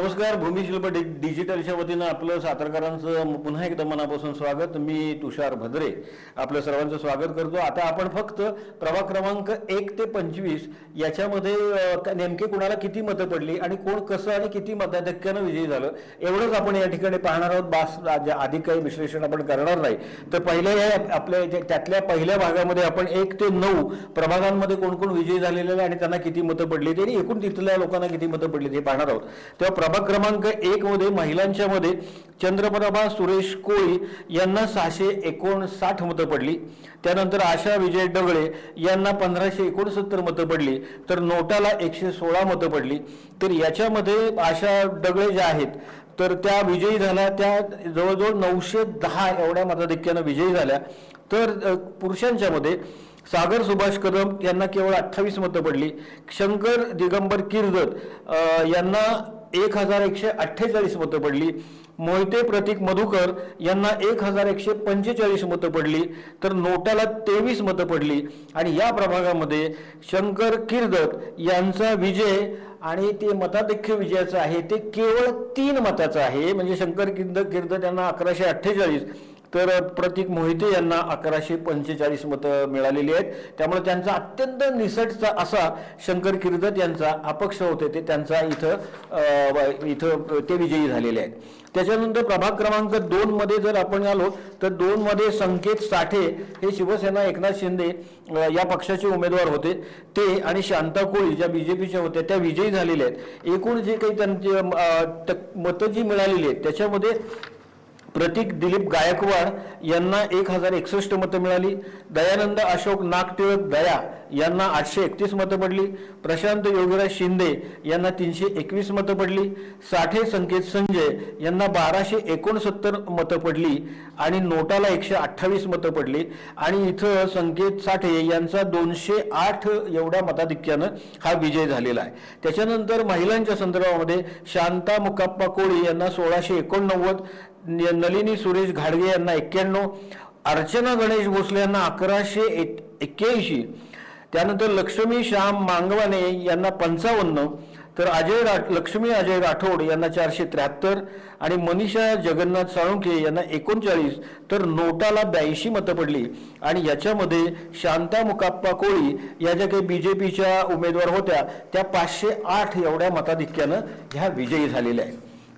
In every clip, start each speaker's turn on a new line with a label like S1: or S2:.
S1: नमस्कार. भूमिशिल्प डिजिटलच्या वतीनं आपलं सातारकरांचं पुन्हा एकदा मनापासून स्वागत. मी तुषार भद्रे आपलं सर्वांचं स्वागत करतो. आता आपण फक्त प्रभाग क्रमांक 1 ते 25 याच्यामध्ये नेमके कुणाला किती मतं पडली आणि कोण कसं आणि किती मताधिक्यानं विजयी झालं एवढंच आपण या ठिकाणी पाहणार आहोत. बास अधिक काही विश्लेषण आपण करणार नाही. तर पहिल्या या आपल्या त्यातल्या पहिल्या भागामध्ये आपण 1 ते 9 प्रभागांमध्ये कोण कोण विजयी झालेले आणि त्यांना किती मतं पडली आणि एकूण तिथल्या लोकांना किती मतं पडली ते पाहणार आहोत. तेव्हा प्रभाग क्रमांक 1 मध्ये महिलांच्या मध्ये चंद्रप्रभा सुरेश कोळी यांना 659 मतं पडली. त्यानंतर आशा विजय डगळे यांना 1569 मतं पडली. तर नोटाला 116 मतं पडली. तर याच्यामध्ये आशा डगळे ज्या आहेत तर त्या विजयी झाल्या, त्या जवळजवळ 910 एवढ्या मताधिक्यानं विजयी झाल्या. तर पुरुषांच्या मध्ये सागर सुभाष कदम यांना केवळ 28 मतं पडली. शंकर दिगंबर किर्दत यांना 1148 मतं पडली. मोहिते प्रतीक मधुकर यांना 1145 मतं पडली. तर नोटाला 23 मतं पडली. आणि या प्रभागामध्ये शंकर किर्दत यांचा विजय आणि ते मताधिक्य विजयाचं आहे ते केवळ 3 मताचं आहे. म्हणजे शंकर किर्दत यांना 1148 तर प्रतीक मोहिते यांना 1145 मतं मिळालेली आहेत. त्यामुळे त्यांचा अत्यंत निसटचा असा शंकर किर्दत यांचा अपक्ष होते ते त्यांचा इथं ते विजयी झालेले आहेत. त्याच्यानंतर प्रभाग क्रमांक 2 मध्ये जर आपण आलो तर 2 मध्ये संकेत साठे हे शिवसेना एकनाथ शिंदे या पक्षाचे उमेदवार होते. ते आणि शांता कोळी ज्या बीजेपीच्या होत्या त्या विजयी झालेल्या आहेत. एकूण जे काही त्यांची मतं जी मिळालेली आहेत त्याच्यामध्ये प्रतीक दिलीप गायकवाड यांना 1061 मतं मिळाली. दयानंद अशोक नागटिळक दया यांना 831 मतं पडली. प्रशांत योगीराज शिंदे यांना 321 मतं पडली. साठे संकेत संजय यांना 1269 मतं पडली आणि नोटाला 128 मतं पडली. आणि इथं संकेत साठे यांचा 208 एवढ्या मताधिक्यानं हा विजय झालेला आहे. त्याच्यानंतर महिलांच्या संदर्भामध्ये शांता मुकाप्पा कोळी यांना 1689, नलिनी सुरेश घाडगे यांना 91, अर्चना गणेश भोसले यांना 1181, त्यानंतर लक्ष्मी श्याम मांगवाने यांना 55, तर लक्ष्मी अजय राठोड यांना 473 आणि मनीषा जगन्नाथ साळुंखे यांना 39. तर नोटाला 82 मतं पडली. आणि याच्यामध्ये शांता मुकाप्पा कोळी या ज्या काही बीजेपीच्या उमेदवार होत्या त्या 508 एवढ्या मताधिक्यानं ह्या विजयी झालेल्या आहेत.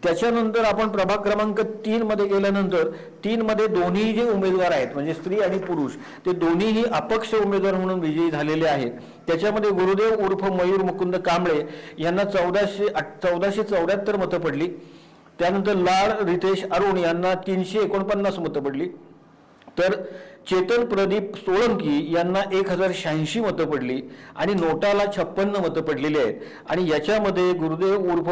S1: त्याच्यानंतर आपण प्रभाग क्रमांक 3 मध्ये गेल्यानंतर 3 मध्ये दोन्ही जे उमेदवार आहेत म्हणजे स्त्री आणि पुरुष ते दोन्हीही अपक्ष उमेदवार म्हणून विजयी झालेले आहेत. त्याच्यामध्ये गुरुदेव उर्फ मयूर मुकुंद कांबळे यांना 1474 मतं पडली. त्यानंतर लाड रितेश अरुण यांना 349 मतं पडली. तर चेतन प्रदीप सोळंकी यांना 1086 मतं पडली आणि नोटाला 56 मतं पडलेली आहेत. आणि याच्यामध्ये गुरुदेव उर्फ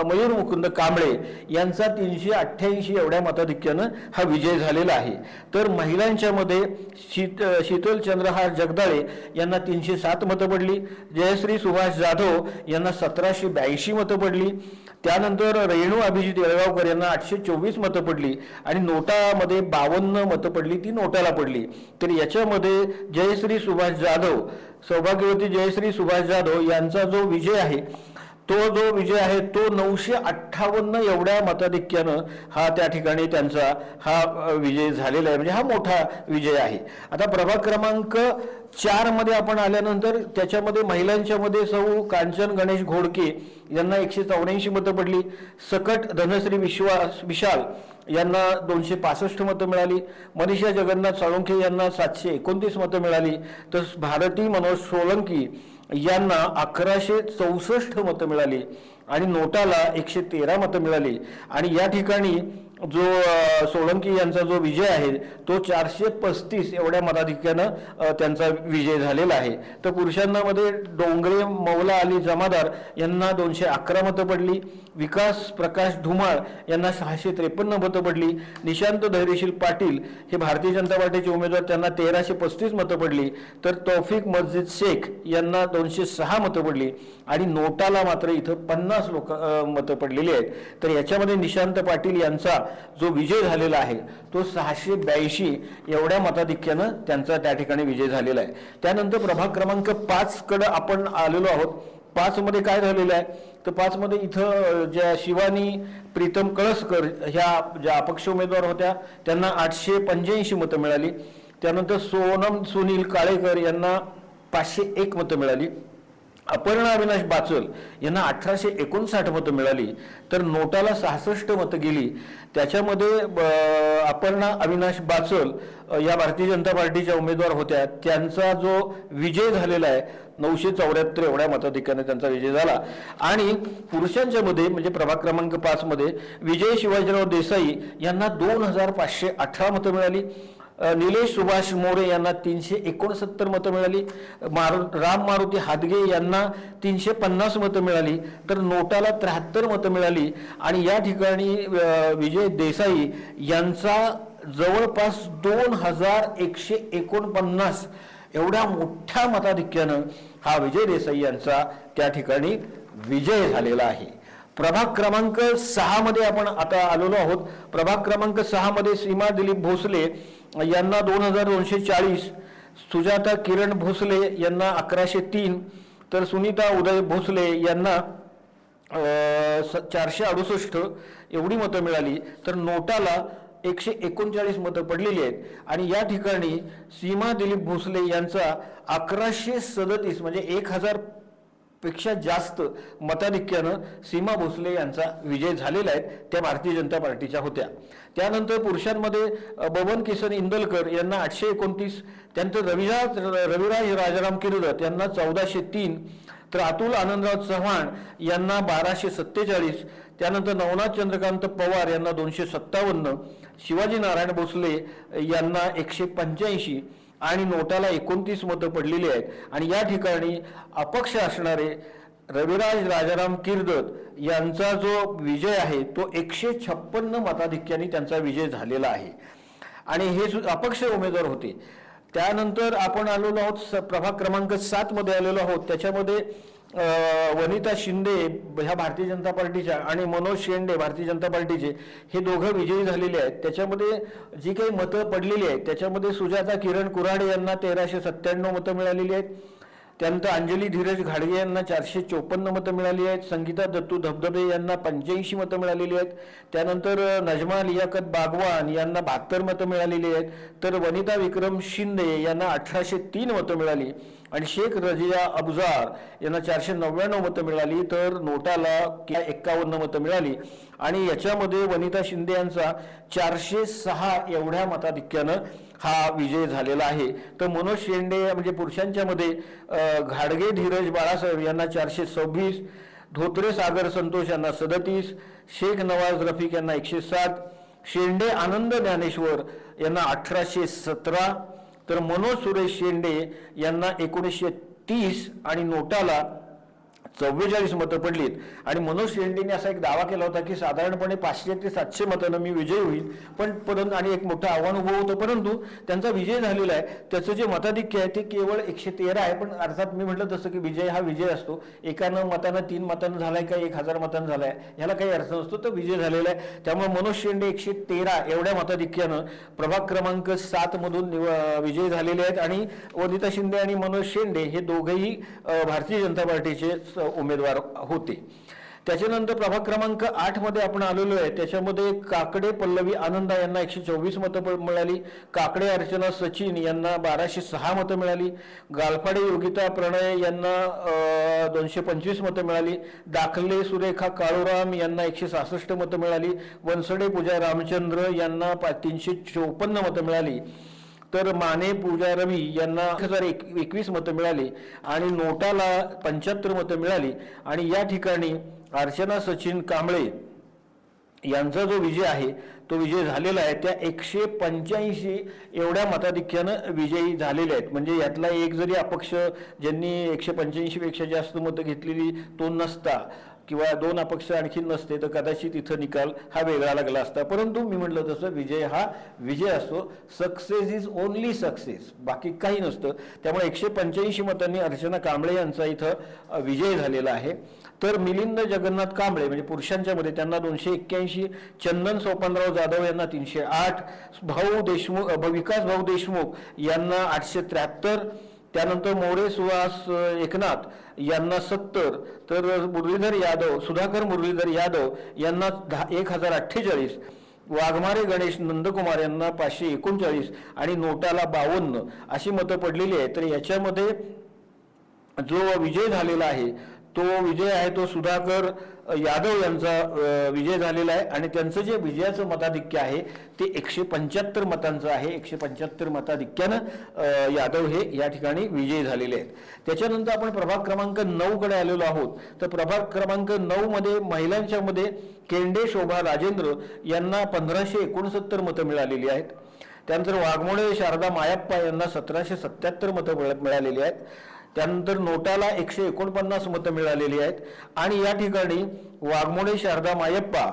S1: मयूर मुकुंद कांबळे यांचा 388 एवढ्या मताधिक्यानं हा विजय झालेला आहे. तर महिलांच्या मध्ये शीतल चंद्रहार जगदाळे यांना 307 मतं पडली. जयश्री सुभाष जाधव यांना 1782 मतं पडली. त्यानंतर रेणू अभिजित येळगावकर यांना 824 मतं पडली आणि नोटामध्ये 52 मतं पडली, ती नोटाला पडली. तर याच्यामध्ये जयश्री सुभाष जाधव, सौभाग्यवती जयश्री सुभाष जाधव यांचा जो विजय आहे तो 958 एवढ्या मताधिक्यानं हा त्या ठिकाणी त्यांचा हा विजय झालेला आहे. म्हणजे हा मोठा विजय आहे. आता प्रभाग क्रमांक 4 मध्ये आपण आल्यानंतर त्याच्यामध्ये महिलांच्या मध्ये सौ कांचन गणेश घोडके यांना 184 मतं पडली. सकट धनश्री विशाल यांना 265 मतं मिळाली. मनीषा जगन्नाथ साळुंखे यांना 729 मतं मिळाली. तर भारती मनोज सोलंकी यांना 1164 मतं मिळाली आणि नोटाला 113 मतं मिळाली. आणि या ठिकाणी जो सोलंकी यांचा जो विजय आहे तो 435 एवढ्या मताधिक्यानं त्यांचा विजय झालेला आहे. तर पुरुषांमध्ये डोंगरे मौला अली जमादार यांना 211 मतं पडली. विकास प्रकाश धुमाळ यांना 653 मतं पडली. निशांत धैर्यशील पाटील हे भारतीय जनता पार्टीचे उमेदवार त्यांना 1335 मतं पडली. तर तौफिक मस्जिद शेख यांना 206 मतं पडली आणि नोटाला मात्र इथं 50 मतं पडलेली आहेत. तर याच्यामध्ये निशांत पाटील यांचा जो विजय झालेला आहे तो 682 एवढ्या मताधिक्यानं त्यांचा त्या ठिकाणी विजय झालेला आहे. त्यानंतर प्रभाग क्रमांक 5 कडे आपण आलेलो आहोत. 5 मध्ये काय झालेलं आहे तर 5 मध्ये इथं ज्या शिवानी प्रीतम कळसकर ह्या ज्या अपक्ष उमेदवार होत्या त्यांना 885 मतं मिळाली. त्यानंतर सोनम सुनील काळेकर यांना 501 मतं मिळाली. अपर्णा अविनाश बाचल यांना 1859 मतं मिळाली. तर नोटाला 66 मतं गेली. त्याच्यामध्ये अपर्णा अविनाश बाचल या भारतीय जनता पार्टीच्या उमेदवार होत्या, त्यांचा जो विजय झालेला आहे 974 एवढ्या मताधिक्याने त्यांचा विजय झाला. आणि पुरुषांच्या मध्ये म्हणजे प्रभाग क्रमांक 5 मध्ये विजय शिवाजीराव देसाई यांना 2518 मतं मिळाली. निलेश सुभाष मोरे यांना 369 मतं मिळाली. राम मारुती हादगे यांना 350 मतं मिळाली. तर नोटाला 73 मतं मिळाली. आणि या ठिकाणी विजय देसाई यांचा जवळपास 2149 एवढ्या मोठ्या मताधिक्यानं हा विजय देसाई यांचा त्या ठिकाणी विजय झालेला आहे. प्रभाग क्रमांक 6 मध्ये आपण आता आलेलो आहोत. प्रभाग क्रमांक 6 मध्ये सीमा दिलीप भोसले यांना 2240, सुजाता किरण भोसले यांना 1103, तर सुनीता उदय भोसले यांना 468 एवढी मतं मिळाली. तर नोटाला 139 मतं पडलेली आहेत. आणि या ठिकाणी सीमा दिलीप भोसले यांचा 1137 म्हणजे 1000 पेक्षा जास्त मताधिक्यानं सीमा भोसले यांचा विजय झालेला आहे. त्या भारतीय जनता पार्टीच्या होत्या. त्यानंतर पुरुषांमध्ये बबन किसन इंदलकर यांना 829, त्यानंतर रविराज राजाराम किर्दत यांना 1403, तर अतुल आनंदराव चव्हाण यांना 1247, त्यानंतर नवनाथ चंद्रकांत पवार यांना 257, शिवाजी नारायण भोसले यांना 185 आणि नोटाला 29 मतं पडलेली आहेत. आणि या ठिकाणी अपक्ष असणारे रविराज राजाराम किर्दत यांचा जो विजय आहे तो 156 मताधिक्याने त्यांचा विजय झालेला आहे. आणि हे अपक्ष उमेदवार होते. त्यानंतर आपण आलेलो आहोत प्रभाग क्रमांक 7 मध्ये आलेलो आहोत. त्याच्यामध्ये वनिता शिंदे ह्या भारतीय जनता पार्टीच्या आणि मनोज शेंडे भारतीय जनता पार्टीचे हे दोघं विजयी झालेले आहेत. त्याच्यामध्ये जी काही मतं पडलेली आहेत त्याच्यामध्ये सुजाता किरण कुऱ्हाडे यांना 1397 मतं मिळालेली आहेत. त्यानंतर अंजली धीरज घाडगे यांना 454 मतं मिळाली आहेत. संगीता दत्तू धबधबे यांना 85 मतं मिळालेली आहेत. त्यानंतर नजमा लियाकत बागवान यांना 72 मतं मिळालेली आहेत. तर वनिता विक्रम शिंदे यांना 1803 मतं मिळाली. आणि शेख रजिया अबजार यांना 499 मतं मिळाली. तर नोटाला 51 मतं मिळाली. आणि याच्यामध्ये वनिता शिंदे यांचा 406 एवढ्या मताधिक्यानं हा विजय झालेला आहे. तर मनोज शेंडे म्हणजे पुरुषांच्या मध्ये घाडगे धीरज बाळासाहेब यांना 426, धोत्रे सागर संतोष यांना 37, शेख नवाज रफिक यांना 107, शेंडे आनंद ज्ञानेश्वर यांना 1817, तर मनोज सुरेश शेंडे यांना 1930 आणि नोटाला 44 मतं पडलीत. आणि मनोज शेंडेने असा एक दावा केला होता की साधारणपणे 500 ते 700 मतांना मी विजयी होईल. परंतु आणि एक मोठं आव्हान उभं होतं, परंतु त्यांचा विजय झालेला आहे. त्याचं जे मताधिक्य आहे ते केवळ 113 आहे. पण अर्थात मी म्हटलं तसं की विजय हा विजय असतो. एकानं मतानं 3 मतांना झालाय का 1000 मतांना झालाय ह्याला काही अर्थ नसतो. तर विजय झालेला आहे. त्यामुळे मनोज शेंडे 113 एवढ्या मताधिक्यानं प्रभाग क्रमांक 7 मधून विजयी झालेले आहेत. आणि वनिता शिंदे आणि मनोज शेंडे हे दोघेही भारतीय जनता पार्टीचे उमेदवार होते. त्याच्यानंतर प्रभाग क्रमांक 8 मध्ये आपण आलेलो आहे. त्याच्यामध्ये काकडे पल्लवी आनंदा यांना 124 मतं मिळाली. काकडे अर्चना सचिन यांना 1206 मतं मिळाली. गालफाडे योगिता प्रणय यांना 225 मतं मिळाली. दाखले सुरेखा काळूराम यांना 166 मतं मिळाली. वनसडे पूजा रामचंद्र यांना 354 मतं मिळाली. तर माने पूजा रवी यांना 1021 मतं मिळाली. आणि नोटाला 75 मतं मिळाली. आणि या ठिकाणी अर्चना सचिन कांबळे यांचा जो विजय आहे तो विजय झालेला आहे. त्या 185 एवढ्या मताधिक्यानं विजयी झालेले आहेत. म्हणजे यातला एक जरी अपक्ष ज्यांनी 185 पेक्षा जास्त मतं घेतलेली तो नसता किंवा 2 अपक्ष आणखी नसते तर कदाचित इथं निकाल हा वेगळा लागला असता. परंतु मी म्हटलं तसं विजय हा विजय असतो. सक्सेस इज ओनली सक्सेस, बाकी काही नसतं. त्यामुळे 185 मतांनी अर्चना कांबळे यांचा इथं विजय झालेला आहे. तर मिलिंद जगन्नाथ कांबळे म्हणजे पुरुषांच्या मध्ये त्यांना 281, चंदन सोपानराव जाधव यांना 308, विकास भाऊ देशमुख यांना 873, त्यानंतर मोरे सुहास एकनाथ यांना 70, तर मुरलीधर यादव, सुधाकर मुरलीधर यादव यांना 1048, वाघमारे गणेश नंदकुमार यांना 539 आणि नोटाला 52 अशी मतं पडलेली आहे. तर याच्यामध्ये जो विजय झालेला आहे तो विजय आहे तो सुधाकर यादव यांचा विजय झालेला आहे आणि त्यांचं जे विजयाचं मताधिक्य आहे ते 175 मतांचं आहे. 175 मताधिक्यानं यादव हे या ठिकाणी विजयी झालेले आहेत. त्याच्यानंतर आपण प्रभाग क्रमांक 9 कडे आलेलो आहोत. तर प्रभाग क्रमांक 9 मध्ये महिलांच्या मध्ये केंडे शोभा राजेंद्र यांना 1569 मतं मिळालेली आहेत. त्यानंतर वाघमोडे शारदा मायप्पा यांना 1777 मतं मिळालेली आहेत. त्यानंतर नोटाला 149 मतं मिळालेली आहेत आणि या ठिकाणी वाघमोडे शारदा मायप्पा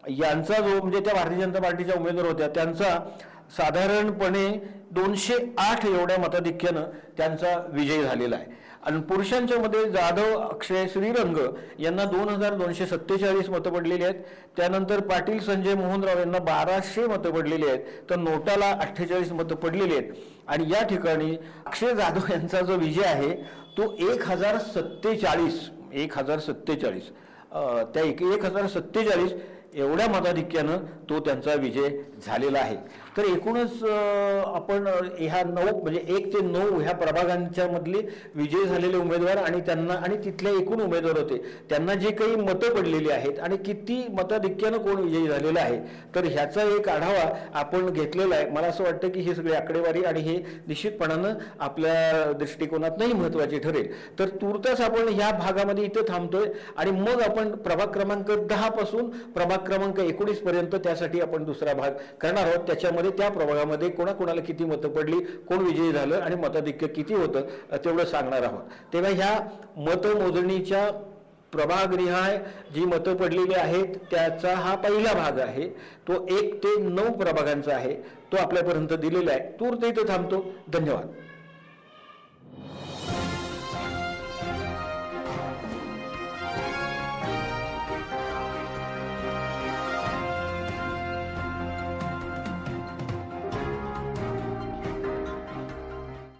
S1: यांचा जो म्हणजे त्या भारतीय जनता पार्टीच्या उमेदवार होत्या त्यांचा साधारणपणे 208 एवढ्या मताधिक्यानं त्यांचा विजय झालेला आहे. आणि पुरुषांच्या मध्ये जाधव अक्षय श्रीरंग यांना 2247 मतं पडलेली आहेत. त्यानंतर पाटील संजय मोहनराव यांना 1200 मतं पडलेली आहेत. तर नोटाला 48 मतं पडलेली आहेत आणि या ठिकाणी अक्षय जाधव यांचा जो विजय आहे तो 1047 त्या 1047 एवढ्या मताधिक्यानं तो त्यांचा विजय झालेला आहे. तर एकूणच आपण ह्या 9 म्हणजे 1 ते 9 ह्या प्रभागांच्या मधले विजय झालेले उमेदवार आणि त्यांना आणि तिथले एकूण उमेदवार होते त्यांना जे काही मतं पडलेली आहेत आणि किती मताधिक्यानं कोण विजयी झालेला आहे तर ह्याचा एक आढावा आपण घेतलेला आहे. मला असं वाटतं की ही सगळी आकडेवारी आणि हे निश्चितपणानं आपल्या दृष्टिकोनातनंही महत्त्वाचे ठरेल. तर तूर्तास आपण ह्या भागामध्ये इथं थांबतोय आणि मग आपण प्रभाग क्रमांक 10 पासून प्रभाग क्रमांक 19 पर्यंत त्यासाठी आपण दुसरा भाग करणार आहोत. त्याच्यामध्ये त्या प्रभागामध्ये कोणाकोणाला किती मतं पडली, कोण विजयी झालं आणि मताधिक्य किती होतं तेवढं सांगणार आहोत. तेव्हा ह्या मतमोजणीच्या प्रभागनिहाय जी मतं पडलेली आहेत त्याचा हा पहिला भाग आहे. तो 1 ते 9 प्रभागांचा आहे. तो आपल्यापर्यंत दिलेला आहे. तूर्त इथं थांबतो. धन्यवाद.